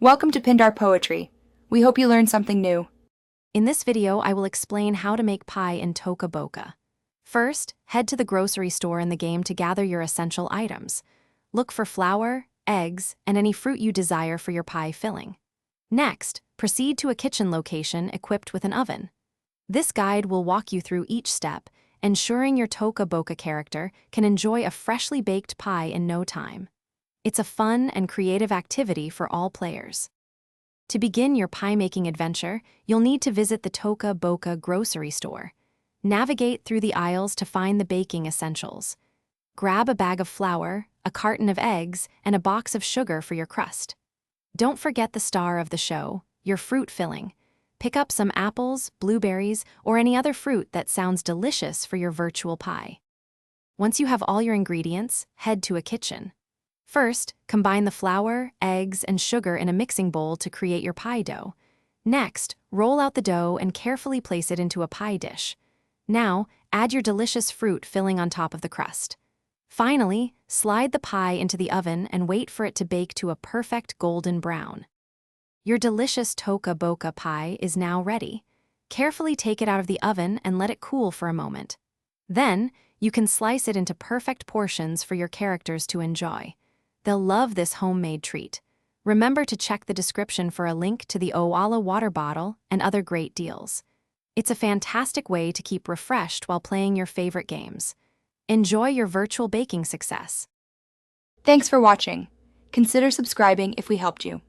Welcome to Pindar Poetry. We hope you learned something new. In this video, I will explain how to make pie in Toca Boca. First, head to the grocery store in the game to gather your essential items. Look for flour, eggs, and any fruit you desire for your pie filling. Next, proceed to a kitchen location equipped with an oven. This guide will walk you through each step, ensuring your Toca Boca character can enjoy a freshly baked pie in no time. It's a fun and creative activity for all players. To begin your pie-making adventure, you'll need to visit the Toca Boca grocery store. Navigate through the aisles to find the baking essentials. Grab a bag of flour, a carton of eggs, and a box of sugar for your crust. Don't forget the star of the show, your fruit filling. Pick up some apples, blueberries, or any other fruit that sounds delicious for your virtual pie. Once you have all your ingredients, head to a kitchen. First, combine the flour, eggs, and sugar in a mixing bowl to create your pie dough. Next, roll out the dough and carefully place it into a pie dish. Now, add your delicious fruit filling on top of the crust. Finally, slide the pie into the oven and wait for it to bake to a perfect golden brown. Your delicious Toca Boca pie is now ready. Carefully take it out of the oven and let it cool for a moment. Then, you can slice it into perfect portions for your characters to enjoy. They'll love this homemade treat. Remember to check the description for a link to the Owala water bottle and other great deals. It's a fantastic way to keep refreshed while playing your favorite games. Enjoy your virtual baking success. Thanks for watching. Consider subscribing if we helped you.